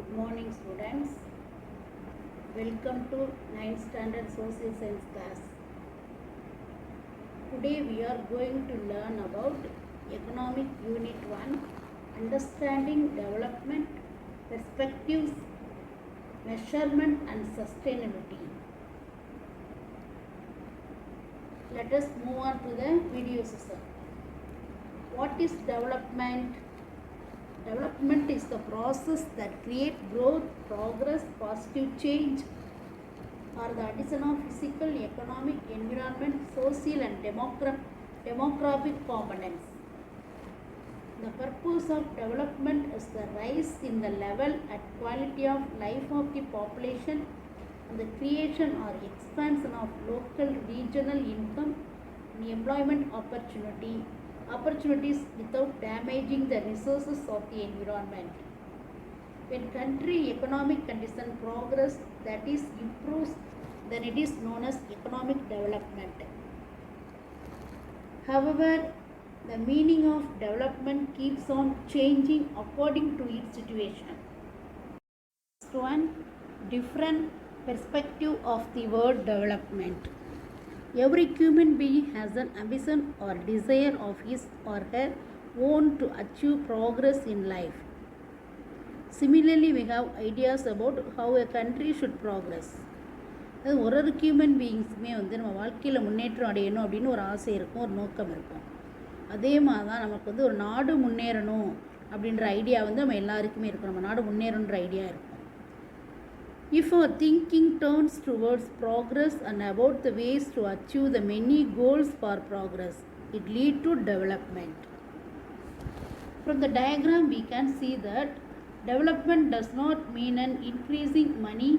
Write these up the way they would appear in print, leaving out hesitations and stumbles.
Good morning, students. Welcome to 9th standard social science class. Today we are going to learn about economic unit 1, understanding development, perspectives, measurement and sustainability. Let us move on to the video session. What is development? Development is the process that creates growth, progress, positive change, or the addition of physical, economic, environment, social and demographic components. The purpose of development is the rise in the level and quality of life of the population and the creation or expansion of local, regional income and employment opportunities without damaging the resources of the environment. When country economic condition progress, that is improves, then it is known as economic development. However, the meaning of development keeps on changing according to its situation. Next one, different perspective of the word development. Every human being has an ambition or desire of his or her own to achieve progress in life. Similarly, we have ideas about how a country should progress. அது ஒரு human பீயிங்ஸுமே நம்ம வாழ்க்கையில் முன்னேற்றம் அடையணும் அப்படின்னு ஒரு ஆசை இருக்கும், ஒரு நோக்கம் இருக்கும். அதே மாதிரி தான் நமக்கு ஒரு நாடு முன்னேறணும் அப்படின்ற ஐடியா நம்ம எல்லாருக்குமே இருக்கும். நம்ம நாடு முன்னேறணுன்ற ஐடியா இருக்கும். If our thinking turns towards progress and about the ways to achieve the many goals for progress, it leads to development. From the diagram we can see that development does not mean an increasing money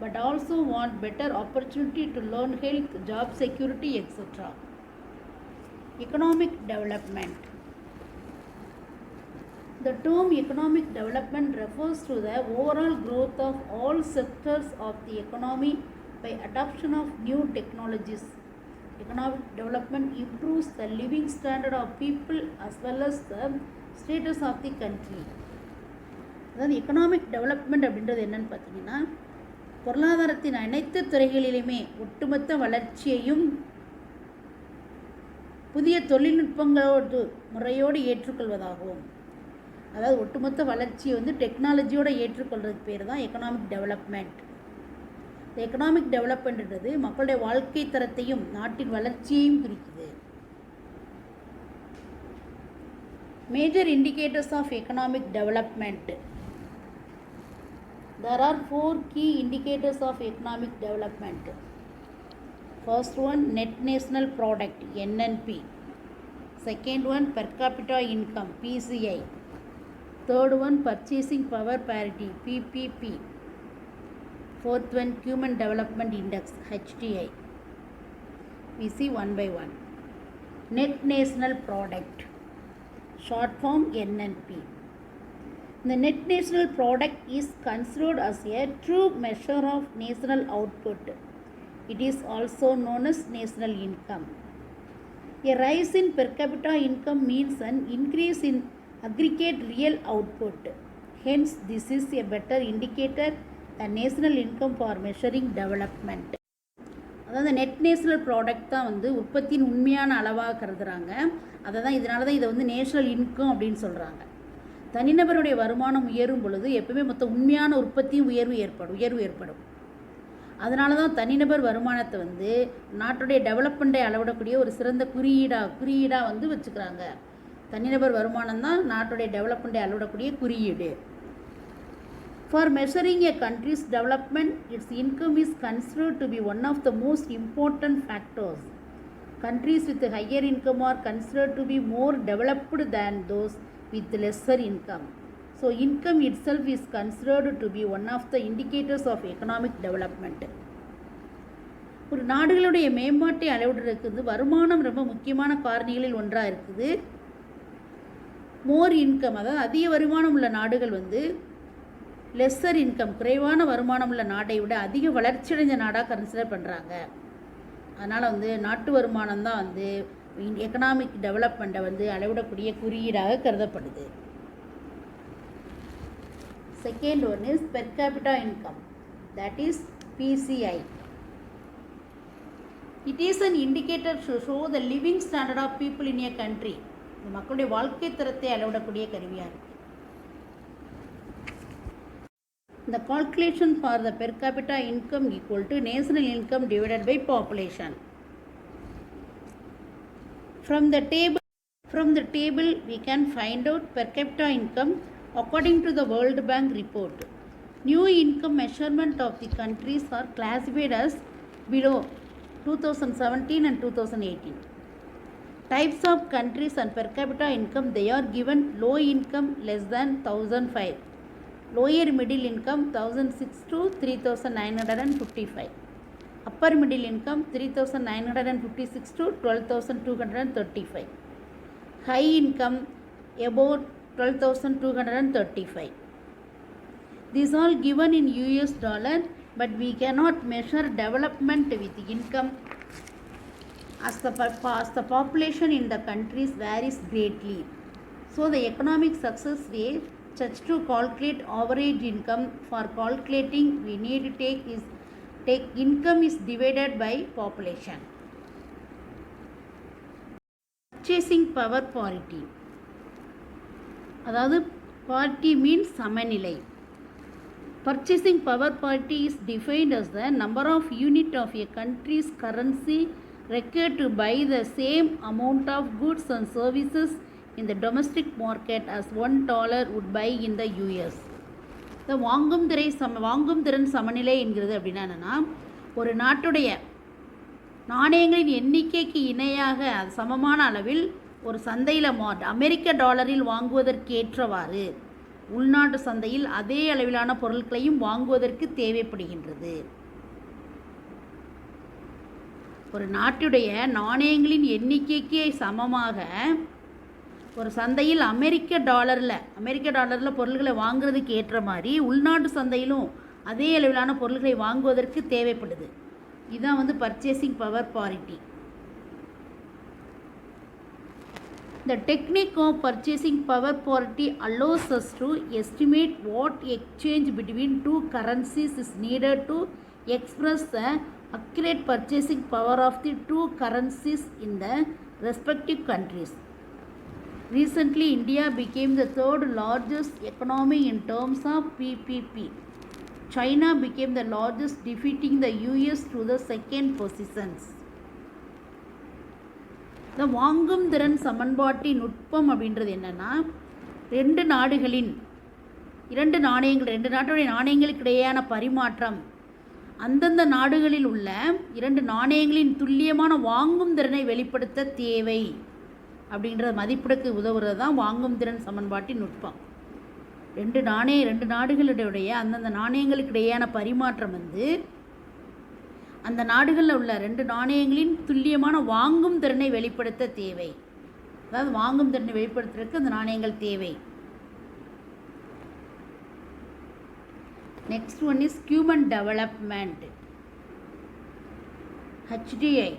but also want better opportunity to learn health, job security, etc. Economic development. The term economic development refers to the overall growth of all sectors of the economy by adoption of new technologies. Economic development improves the living standard of people as well as the status of the country. அதாவது economic development அப்படின்றது என்னன்னு பார்த்தீங்கன்னா, பொருளாதாரத்தின் அனைத்து துறைகளிலுமே ஒட்டுமொத்த வளர்ச்சியையும் புதிய தொழில்நுட்பங்களோடு முறையோடு ஏற்றுக்கொள்வதாகவும், அதாவது ஒட்டுமொத்த வளர்ச்சியை டெக்னாலஜியோடு ஏற்றுக்கொள்றதுக்கு பேர் தான் எக்கனாமிக் டெவலப்மெண்ட். இந்த எக்கனாமிக் டெவலப்மெண்ட்ன்றது மக்களுடைய வாழ்க்கை தரத்தையும் நாட்டின் வளர்ச்சியையும் குறிக்குது. Major indicators of economic development. There are 4 key indicators of economic development. First one, net national product, NNP. Second one, per capita income, PCI. Third one, purchasing power parity, PPP. Fourth one, human development index, HDI. We see one by one. Net national product, short form NNP. The net national product is considered as a true measure of national output. It is also known as national income. A rise in per capita income means an increase in aggregate real output. Hence, this is a better indicator than national income for measuring development. அதாவது net national product தான் உற்பத்தியின் உண்மையான அளவாக கருதுகிறாங்க. இதனால தான் இதை national income அப்படின்னு சொல்கிறாங்க. தனிநபருடைய வருமானம் உயரும் பொழுது எப்பவுமே மொத்த உண்மையான உற்பத்தியும் உயர்வு ஏற்படும். அதனால தான் தனிநபர் வருமானத்தை நாட்டுடைய டெவலப்மெண்ட்டை அளவிடக்கூடிய ஒரு சிறந்த குறியீடாக வச்சுக்கிறாங்க. தனிநபர் வருமானம் தான் நாட்டுடைய டெவலப்மெண்ட்டை அளவிடக்கூடிய குறியீடு. For measuring a country's development, its income is considered to be one of the most important factors. Countries with a higher income are considered to be more developed than those with lesser income. So, income itself is considered to be one of the indicators of economic development. ஒரு நாடுகளுடைய மேம்பாட்டை அளவிடுறதுக்கு வருமானம் ரொம்ப முக்கியமான காரணிகளில் ஒன்றாக இருக்குது. மோர் income, அதாவது அதிக வருமானம் உள்ள நாடுகள் லெஸ்ஸர் இன்கம், குறைவான வருமானம் உள்ள நாட்டை விட அதிக வளர்ச்சியடைஞ்ச நாடாக கன்சிடர் பண்ணுறாங்க. அதனால் நாட்டு வருமானம் தான் எக்கனாமிக் டெவலப்மெண்ட்டை அளவிடக்கூடிய குறியீடாக கருதப்படுது. Second one is per capita income, that is PCI. It is an indicator to show the living standard of people in a country. மக்களுடைய வாழ்க்கை தரத்தை அளவிடக்கூடிய கருவியாக இருக்கு. The calculation for the per capita income equal to national income divided by population. From the table we can find out per capita income according to the World Bank report. New income measurement of the countries are classified as below 2017 and 2018. Types of countries and per capita income, they are given: low income less than 1005, lower middle income 1006 to 3955, upper middle income 3956 to 12235, high income above 12235. These all given in US dollar, but we cannot measure development with income as the population in the countries varies greatly. So the economic success rate such to calculate average income. For calculating, we need to take income is divided by population. Purchasing power parity, அதாவது parity means சமநிலை. Purchasing power parity is defined as the number of unit of a country's currency required to buy the same amount of goods and services in the domestic market as $1 would buy in the US. இந்த வாங்கும் திறன் சமநிலை என்கிறது அப்படின்னா என்னென்னா, ஒரு நாட்டுடைய நாணயங்களின் எண்ணிக்கைக்கு இணையாக சமமான அளவில் ஒரு சந்தையில் அமெரிக்க டாலரில் வாங்குவதற்கேற்றவாறு உள்நாட்டு சந்தையில் அதே அளவிலான பொருட்களையும் வாங்குவதற்கு தேவைப்படுகின்றது. ஒரு நாட்டுடைய நாணயங்களின் எண்ணிக்கைக்கு சமமாக ஒரு சந்தையில் அமெரிக்க டாலரில் பொருள்களை வாங்குறதுக்கு ஏற்ற மாதிரி உள்நாட்டு சந்தையிலும் அதே அளவிலான பொருள்களை வாங்குவதற்கு தேவைப்படுது. இதுதான் purchasing power parity. The technique of purchasing power parity allows us to estimate what exchange between two currencies is needed to express the accurate purchasing power of the two currencies in the respective countries. Recently, India became the third largest economy in terms of PPP. China became the largest, defeating the US to the second positions. The வாங்கும் திறன் சமன்பாட்டின் நுட்பம் அப்படின்றது என்னன்னா, ரெண்டு நாட்டுடைய நாணயங்களுக்கு இடையேயான பரிமாற்றம் அந்தந்த நாடுகளில் உள்ள இரண்டு நாணயங்களின் துல்லியமான வாங்கும் திறனை வெளிப்படுத்த தேவை அப்படின்ற மதிப்பிடக்கு உதவுறது தான் வாங்கும் திறன் சமன்பாட்டின் நுட்பம். ரெண்டு நாடுகளுடைய அந்தந்த நாணயங்களுக்கு இடையேயான பரிமாற்றம் அந்த நாடுகளில் உள்ள ரெண்டு நாணயங்களின் துல்லியமான வாங்கும் திறனை வெளிப்படுத்த தேவை. அதாவது வாங்கும் திறனை வெளிப்படுத்துறதுக்கு அந்த நாணயங்கள் தேவை. Next one is human development, HDI.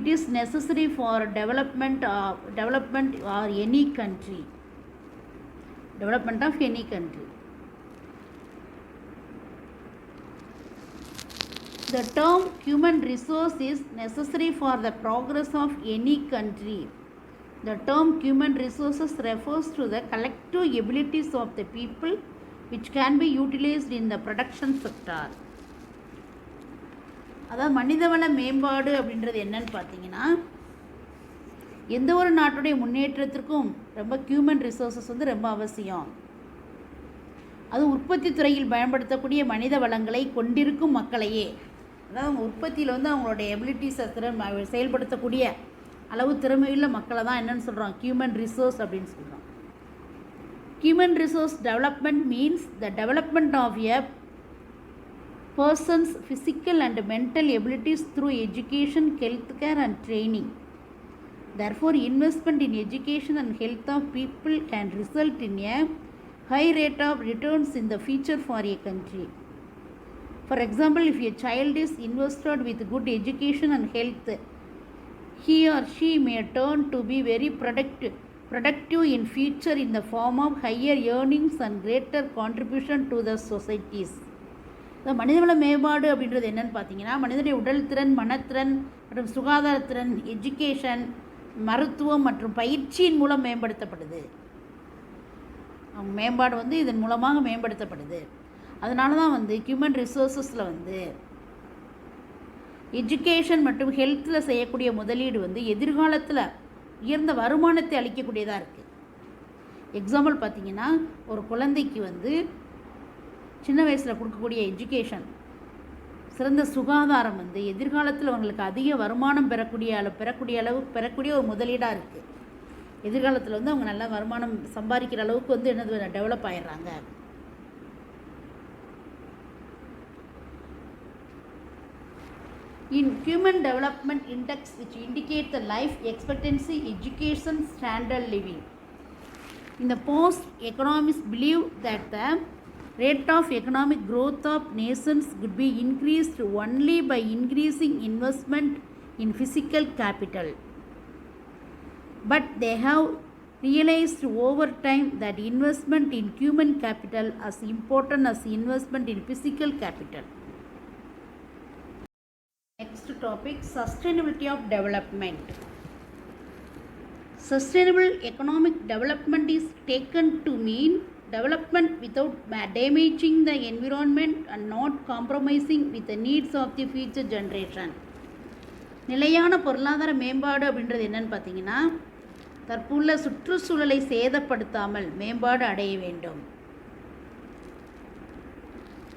It is necessary for development or any country. Development of any country. The term human resource is necessary for the progress of any country. The term human resources refers to the collective abilities of the people which can be utilized in the production sector. அதாவது மனிதவள மேம்பாடு அப்படின்றது என்னன்னு பார்த்தீங்கன்னா, எந்த ஒரு நாட்டுடைய முன்னேற்றத்திற்கும் ரொம்ப ஹியூமன் ரிசோர்ஸஸ் ரொம்ப அவசியம். அது உற்பத்தி துறையில் பயன்படுத்தக்கூடிய மனித வளங்களை கொண்டிருக்கும் மக்களையே, அதாவது உற்பத்தியில் அவங்களுடைய எபிலிட்டிஸை செயல்படுத்தக்கூடிய அளவு திறமையுள்ள மக்களை தான் என்னன்னு சொல்கிறோம், ஹியூமன் ரிசோர்ஸ் அப்படின்னு சொல்கிறோம். Human resource development means the development of a person's physical and mental abilities through education, healthcare and training. Therefore, investment in education and health of people can result in a high rate of returns in the future for a country. For example, if a child is invested with good education and health, he or she may turn to be very productive in future in the form of higher earnings and greater contribution to the societies. இந்த மனிதவள மேம்பாடு அப்படின்றது என்னென்னு பார்த்தீங்கன்னா, மனிதனுடைய உடல் திறன், மனத்திறன் மற்றும் சுகாதாரத்திறன், எஜுகேஷன், மருத்துவம் மற்றும் பயிற்சியின் மூலம் மேம்படுத்தப்படுது. அவங்க மேம்பாடு வந்து இதன் மூலமாக மேம்படுத்தப்படுது. அதனால தான் வந்து ஹியூமன் ரிசோர்ஸஸில் வந்து எஜுகேஷன் மற்றும் ஹெல்த்தில் செய்யக்கூடிய முதலீடு வந்து எதிர்காலத்தில் உயர்ந்த வருமானத்தை அளிக்கக்கூடியதாக இருக்குது. எக்ஸாம்பிள் பார்த்திங்கன்னா, ஒரு குழந்தைக்கு வந்து சின்ன வயசில் கொடுக்கக்கூடிய எஜுகேஷன், சிறந்த சுகாதாரம் வந்து எதிர்காலத்தில் அவங்களுக்கு அதிக வருமானம் பெறக்கூடிய ஒரு முதலீடாக இருக்குது. எதிர்காலத்தில் வந்து அவங்க நல்லா வருமானம் சம்பாதிக்கிற அளவுக்கு வந்து என்னது develop ஆகிடுறாங்க. In Human Development Index, which indicates the life expectancy, education, standard living. In the post, economists believe that the rate of economic growth of nations could be increased only by increasing investment in physical capital. But they have realized over time that investment in human capital is important as investment in physical capital. Next topic, sustainability of development. Sustainable economic development is taken to mean development without damaging the environment and not compromising with the needs of the future generation. நிலையான பொருளாதார மேம்பாடு அப்படின்றது என்னன்னு பார்த்தீங்கன்னா, தற்போதுள்ள சுற்றுச்சூழலை சேதப்படுத்தாமல் மேம்பாடு அடைய வேண்டும்.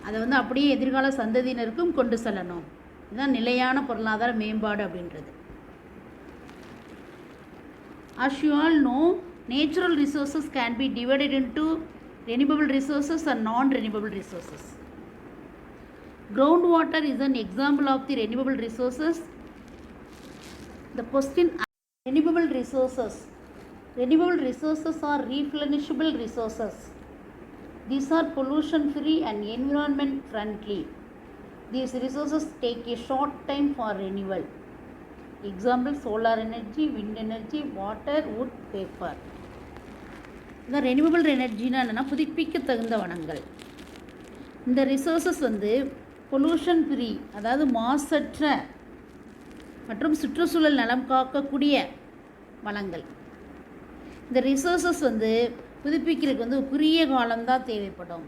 அதை வந்து அப்படியே எதிர்கால சந்ததியினருக்கும் கொண்டு செல்லணும். இதுதான் நிலையான பொருளாதார மேம்பாடு அப்படின்றது. As you all know, natural resources can be divided into renewable resources and non-renewable resources. Groundwater is an example of the renewable resources. The question: renewable resources. Renewable resources are replenishable resources. These are pollution-free and environment-friendly. These resources take a short time for renewal. Example: solar energy, wind energy, water, wood, paper. இந்த renewable எனர்ஜினா என்னென்னா புதுப்பிக்க தகுந்த வளங்கள். இந்த resources வந்து pollution free, அதாவது மாசற்ற மற்றும் சுற்றுச்சூழல் நலம் காக்கக்கூடிய வளங்கள். இந்த ரிசோர்ஸஸ் வந்து புதுப்பிக்கிறதுக்கு வந்து குறுகிய காலம்தான் தேவைப்படும்.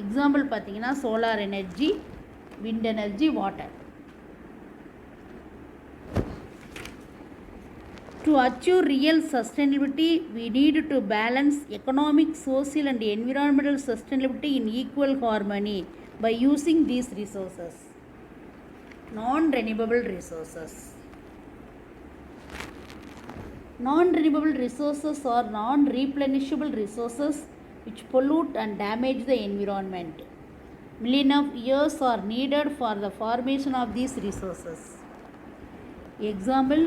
எக்ஸாம்பிள் பார்த்தீங்கன்னா solar energy, wind energy, water. To achieve real sustainability, we need to balance economic, social and environmental sustainability in equal harmony by using these resources. Non-renewable resources. Non-renewable resources are non-replenishable resources which pollute and damage the environment. Millions of years are needed for the formation of these resources. Example: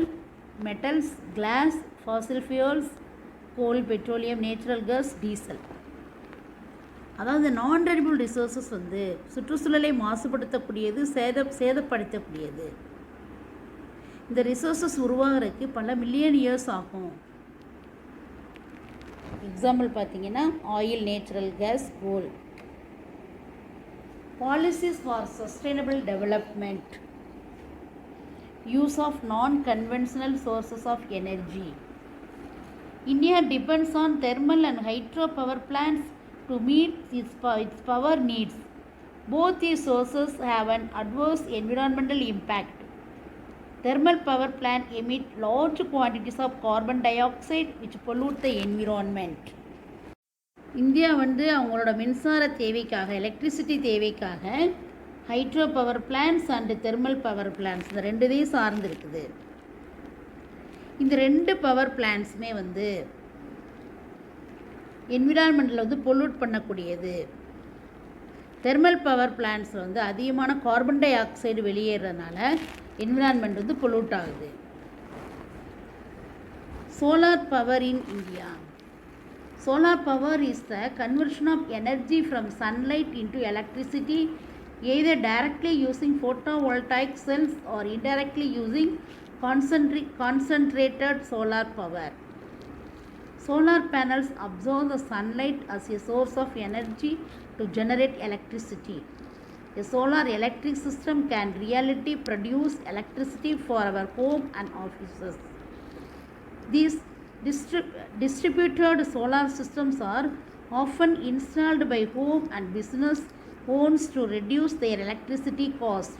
metals, glass, fossil fuels, coal, petroleum, natural gas, diesel. அதாவது நான் renewable resources வந்து சுற்றுச்சூழலை மாசுபடுத்தக்கூடியது, சேதப்படுத்தக்கூடியது. இந்த resources உருவாகிறதுக்கு பல million years ஆகும். Example பார்த்தீங்கன்னா oil, natural gas, goal. Policies for sustainable development. Use of non-conventional sources of energy. India depends on thermal and hydropower plants to meet its power needs. Both these sources have an adverse environmental impact. Thermal power plants emit large quantities of carbon dioxide which pollute the environment. India வந்து அவங்களோட மின்சார தேவைக்காக, electricity தேவைக்காக hydro power plants and thermal power plants இந்த ரெண்டுதையும் சார்ந்து இருக்குது. இந்த ரெண்டு பவர் பிளான்ஸுமே வந்து என்விரான்மெண்ட்டில் வந்து பொல்யூட் பண்ணக்கூடியது. தெர்மல் பவர் பிளான்ஸில் வந்து அதிகமான கார்பன் டை ஆக்சைடு வெளியேறதுனால என்விரான்மெண்ட் வந்து பொல்யூட் ஆகுது. Solar power in India. Solar power is the conversion of energy from sunlight into electricity, either directly using photovoltaic cells or indirectly using concentrated solar power. Solar panels absorb the sunlight as a source of energy to generate electricity. A solar electric system can really produce electricity for our home and offices. These distributed solar systems are often installed by home and business owners to reduce their electricity cost.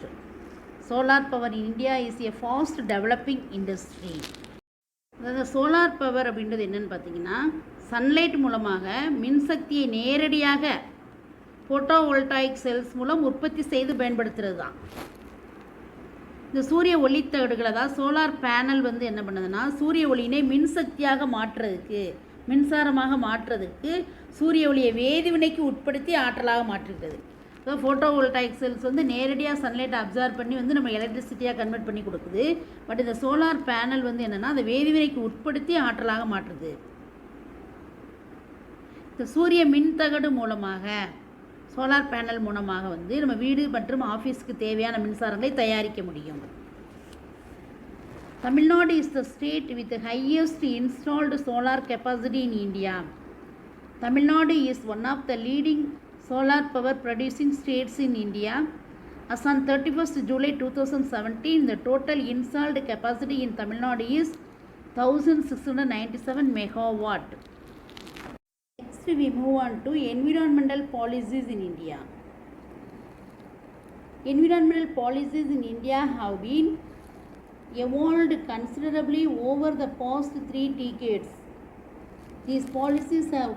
Solar power in India is a fast developing industry. அதாவது solar power அப்படின்றது என்னென்னு பார்த்தீங்கன்னா, sunlight மூலமாக மின்சக்தியை நேரடியாக photovoltaic cells மூலம் உற்பத்தி செய்து பயன்படுத்துகிறது தான். இந்த சூரிய ஒளித்தகடுகள், அதாவது சோலார் பேனல் வந்து என்ன பண்ணுதுன்னா, சூரிய ஒளியினை மின்சக்தியாக மாற்றுறதுக்கு, மின்சாரமாக மாற்றுறதுக்கு சூரிய ஒளியை வேதிவினைக்கு உட்படுத்தி ஆற்றலாக மாற்றுகிறது. ஸோ ஃபோட்டோவோல்டாயிக் செல்ஸ் வந்து நேரடியாக சன்லைட்டை அப்சார்ப் பண்ணி வந்து நம்ம எலக்ட்ரிசிட்டியாக கன்வெர்ட் பண்ணி கொடுக்குது. பட் இந்த சோலார் பேனல் வந்து என்னென்னா, அதை வேதிவினைக்கு உட்படுத்தி ஆற்றலாக மாற்றுது. இந்த சூரிய மின்தகடு மூலமாக, சோலார் பேனல் மூலமாக வந்து நம்ம வீடு மற்றும் ஆஃபீஸ்க்கு தேவையான மின்சாரங்களை தயாரிக்க முடியும். Tamil Nadu is the state with highest installed solar capacity in India. Tamil Nadu is one of the leading solar power producing states in India. As on 31st July 2017, the total installed capacity in Tamil Nadu is 1697 megawatt. Next we move on to environmental policies in India. Environmental policies in India have been evolved considerably over the past 3 decades. These policies have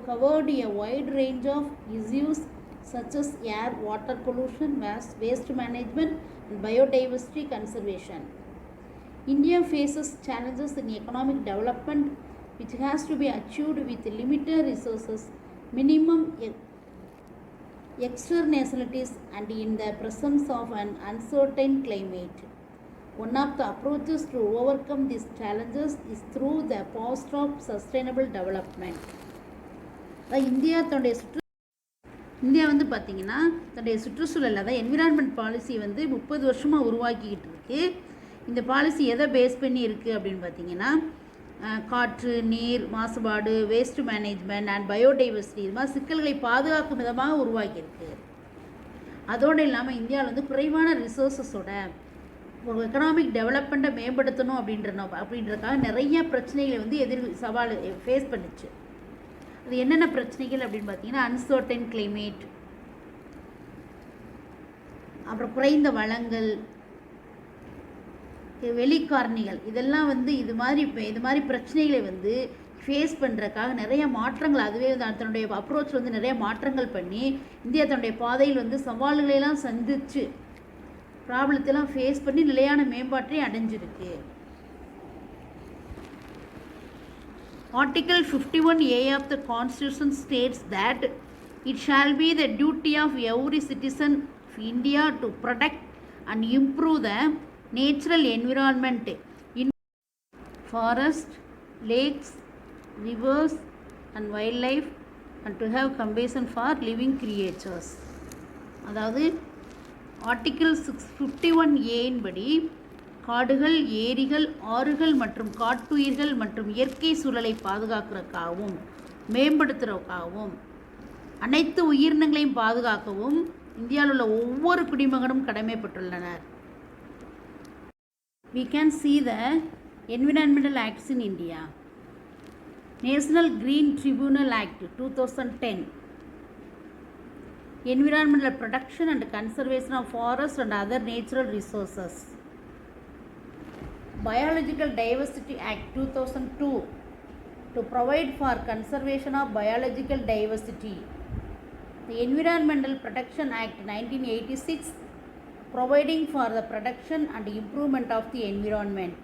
covered a wide range of issues such as air, water pollution, waste management, and biodiversity conservation. India faces challenges in economic development which has to be achieved with limited resources, minimum externalities, and in the presence of an uncertain climate. One of the approaches to overcome these challenges is through the path of sustainable development. India வந்து பார்த்திங்கன்னா தன்னுடைய சுற்றுச்சூழல், அதாவது environment policy வந்து 30 வருஷமாக உருவாக்கிக்கிட்டு இருக்கு. இந்த policy எதை பேஸ் பண்ணி இருக்குது அப்படின்னு பார்த்திங்கன்னா, காற்று, நீர் மாசுபாடு, வேஸ்ட் மேனேஜ்மெண்ட் அண்ட் பயோடைவர்சிட்டி, இது மாதிரி சிக்கல்களை பாதுகாக்கும் விதமாக உருவாக்கியிருக்கு. அதோடு இல்லாமல் இந்தியாவில் வந்து குறைவான ரிசோர்ஸஸோட ஒரு எக்கனாமிக் டெவலப்மெண்ட்டை மேம்படுத்தணும் அப்படின்றதுக்காக நிறைய பிரச்சனைகளை வந்து சவால் ஃபேஸ் பண்ணிச்சு. அது என்னென்ன பிரச்சனைகள் அப்படின்னு பார்த்தீங்கன்னா, அன்சர்டன் கிளைமேட், அப்புறம் குறைந்த வளங்கள், வெளிக்காரணிகள், இதெல்லாம் வந்து இது மாதிரி பிரச்சனைகளை வந்து ஃபேஸ் பண்ணுறதுக்காக நிறைய மாற்றங்கள், அதுவே தன்னுடைய அப்ரோச் வந்து நிறைய மாற்றங்கள் பண்ணி இந்தியா தன்னுடைய பாதையில் வந்து சவால்களெல்லாம் சந்தித்து ப்ராப்ளத்தெல்லாம் ஃபேஸ் பண்ணி நிலையான மேம்பாட்டை அடைஞ்சிருக்கு. Article 51A of the Constitution states that it shall be the duty of every citizen of India to protect and improve the natural environment in forest, lakes, rivers and wildlife, and to have compassion for living creatures. அதாவது article 51A படி காடுகள், ஏரிகள், ஆறுகள் மற்றும் காட்டுயிர்கள் மற்றும் இயற்கை சூழலை பாதுகாக்கிறதுக்காகவும் மேம்படுத்துறதுக்காகவும் அனைத்து உயிரினங்களையும் பாதுகாக்கவும் இந்தியாவில் உள்ள ஒவ்வொரு குடிமகனும் கடமைப்பட்டுள்ளனர். We can see the environmental acts in India. National Green Tribunal Act 2010, Environmental Protection and Conservation of Forests and Other Natural Resources. Biological Diversity Act 2002 to provide for conservation of biological diversity. The Environmental Protection Act 1986 providing for the protection and improvement of the environment.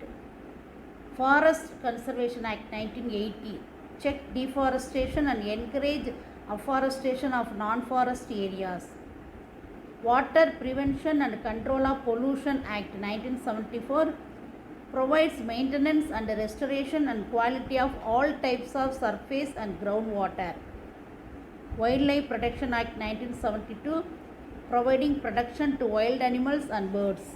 Forest Conservation Act 1980 check deforestation and encourage afforestation of non-forest areas. Water Prevention and Control of Pollution Act 1974 provides maintenance and restoration and quality of all types of surface and groundwater. Wildlife Protection Act 1972 providing protection to wild animals and birds.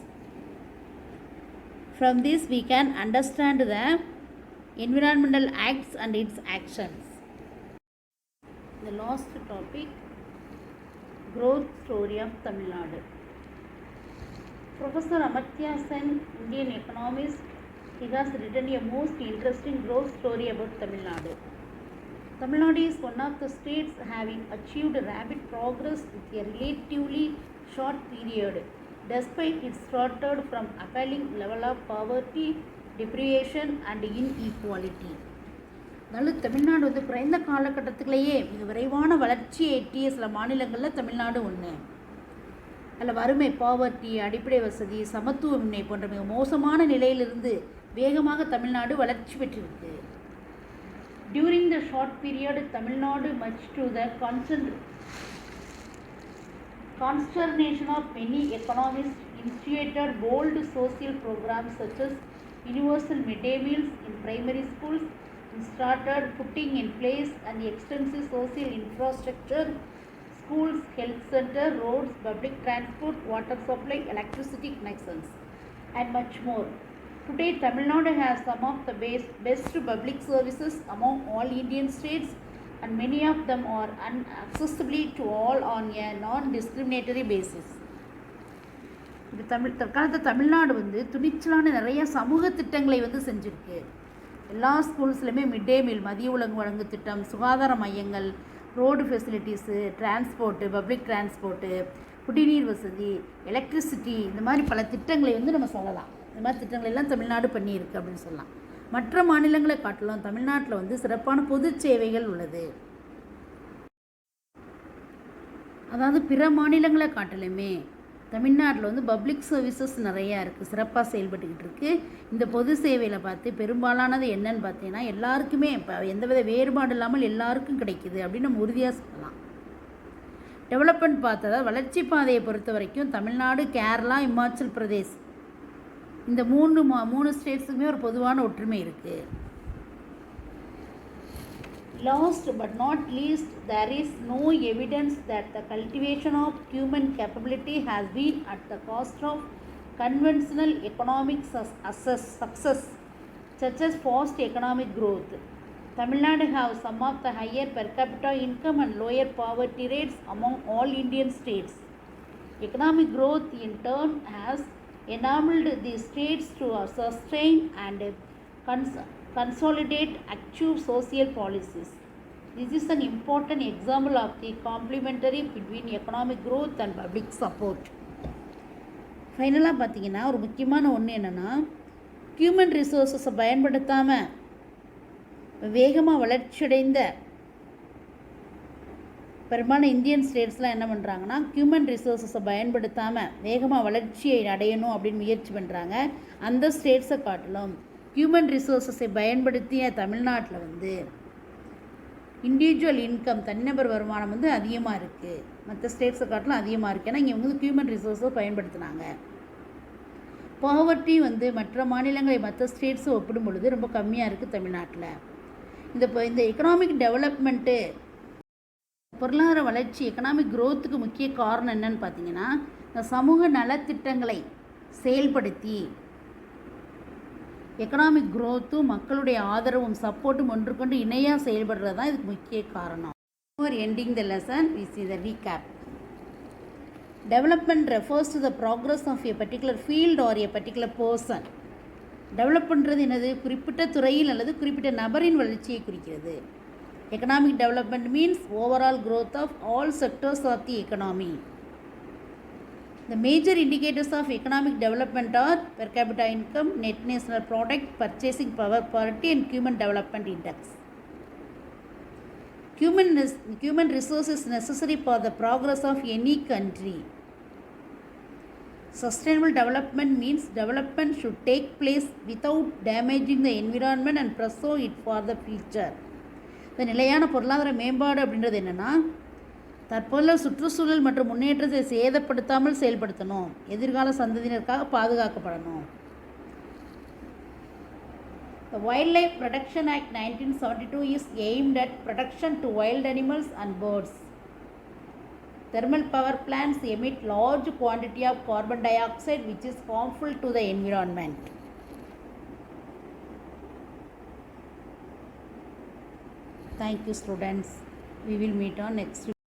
From this we can understand the environmental acts and its actions. The last topic, growth story of Tamil Nadu. Professor Amartya Sen, Indian economist, he has written a most interesting growth story about Tamil Nadu. Tamil Nadu is one of the states having achieved rapid progress with a relatively short period, despite it started from appalling level of poverty, deprivation and inequality. அதனால் தமிழ்நாடு வந்து குறைந்த காலகட்டத்துக்குள்ளேயே மிக விரைவான வளர்ச்சியை எட்டிய சில மாநிலங்களில் தமிழ்நாடு ஒன்று. அதில் வறுமை, பாவர்ட்டி, அடிப்படை வசதி, சமத்துவமின்மை போன்ற மிக மோசமான நிலையிலிருந்து வேகமாக தமிழ்நாடு வளர்ச்சி பெற்றிருக்கு. During the short period, Tamil Nadu, much to the consternation of many economists, initiated bold social programs such as universal midday meals in primary schools, and started putting in place an extensive social infrastructure, schools, health center, roads, public transport, water supply, electricity connections, and much more. Today, Tamil Nadu has some of the best public services among all Indian states, and many of them are accessible to all on a non-discriminatory basis. இது தற்காலத்தில் தமிழ்நாடு வந்து துணிச்சலான நிறைய சமூக திட்டங்களை வந்து செஞ்சுருக்கு. எல்லா ஸ்கூல்ஸ்லையுமே mid டே meal, மதிய உணவு வழங்கு திட்டம், சுகாதார மையங்கள், road facilities, transport, public transport, குடிநீர் வசதி, எலக்ட்ரிசிட்டி, இந்த மாதிரி பல திட்டங்களை வந்து நம்ம சொல்லலாம். இந்த மாதிரி திட்டங்கள் எல்லாம் தமிழ்நாடு பண்ணியிருக்கு அப்படின்னு சொல்லலாம். மற்ற மாநிலங்களை காட்டிலும் தமிழ்நாட்டில் வந்து சிறப்பான பொது சேவைகள் உள்ளது. அதாவது பிற மாநிலங்களை காட்டிலுமே தமிழ்நாட்டில் வந்து பப்ளிக் சர்வீசஸ் நிறையா இருக்குது, சிறப்பாக செயல்பட்டுக்கிட்டு இருக்குது. இந்த பொது சேவையில் பார்த்து பெரும்பாலானது என்னன்னு பார்த்தீங்கன்னா எல்லாருக்குமே இப்போ எந்தவித வேறுபாடு இல்லாமல் எல்லாருக்கும் கிடைக்குது அப்படின்னு நம்ம உறுதியாக சொல்லலாம். டெவலப்மெண்ட் பார்த்ததா வளர்ச்சி பாதையை பொறுத்த வரைக்கும் தமிழ்நாடு, கேரளா, இமாச்சல் பிரதேஷ் இந்த மூணு ஸ்டேட்ஸுக்குமே ஒரு பொதுவான ஒற்றுமை இருக்குது. Last but not least, there is no evidence that the cultivation of human capability has been at the cost of conventional economic success, such as fast economic growth. Tamil Nadu has some of the higher per capita income and lower poverty rates among all Indian states. Economic growth in turn has enabled these states to sustain and consolidate active social policies. This is an important example of the complementary between economic growth and public support. ஃபைனலாக பார்த்தீங்கன்னா ஒரு முக்கியமான ஒன்று என்னென்னா, human ரிசோர்ஸஸை பயன்படுத்தாமல் வேகமாக வளர்ச்சியடைந்த பெரும்பாலான இந்தியன் ஸ்டேட்ஸ்லாம் என்ன பண்ணுறாங்கன்னா, ஹியூமன் ரிசோர்ஸஸை பயன்படுத்தாமல் வேகமாக வளர்ச்சியை அடையணும் அப்படின்னு முயற்சி பண்ணுறாங்க. அந்த ஸ்டேட்ஸை காட்டிலும் ஹியூமன் ரிசோர்ஸஸை பயன்படுத்திய தமிழ்நாட்டில் வந்து இண்டிவிஜுவல் இன்கம், தனிநபர் வருமானம் வந்து அதிகமாக இருக்குது. மற்ற ஸ்டேட்ஸை காட்டிலும் அதிகமாக இருக்குது. ஏன்னா இங்கே வந்து ஹியூமன் ரிசோர்ஸை பயன்படுத்தினாங்க. பாவர்ட்டி வந்து மற்ற மாநிலங்களை, மற்ற ஸ்டேட்ஸை ஒப்பிடும் பொழுது ரொம்ப கம்மியாக இருக்குது தமிழ்நாட்டில். இந்த எக்கனாமிக் டெவலப்மெண்ட்டு, பொருளாதார வளர்ச்சி, எக்கனாமிக் க்ரோத்துக்கு முக்கிய காரணம் என்னன்னு பார்த்தீங்கன்னா, இந்த சமூக நலத்திட்டங்களை செயல்படுத்தி எக்கனாமிக் க்ரோத்தும் மக்களுடைய ஆதரவும் சப்போர்ட்டும் ஒன்று கொண்டு இணையாக செயல்படுறது தான் இதுக்கு முக்கிய காரணம். For ending the lesson, we see the recap. Development refers to the progress of a particular field or a particular person. Develop பண்ணுறது என்னது? குறிப்பிட்ட துறையில் அல்லது குறிப்பிட்ட நபரின் வளர்ச்சியை குறிக்கிறது. Economic development means overall growth of all sectors of the economy. The major indicators of economic development are per capita income, net national product, purchasing power parity and human development index. Human resources necessary for the progress of any country. Sustainable development means development should take place without damaging the environment and preserve it for the future. இந்த நிலையான பொருளாதார மேம்பாடு அப்படின்றது என்னென்னா, தற்போதுள்ள சுற்றுச்சூழல் மற்றும் முன்னேற்றத்தை சேதப்படுத்தாமல் செயல்படுத்தணும், எதிர்கால சந்ததியினருக்காக பாதுகாக்கப்படணும். The Wildlife Protection Act 1972 is aimed at protection to wild animals and birds. Thermal power plants emit large quantity of carbon dioxide which is harmful to the environment. Thank you, students. We will meet on next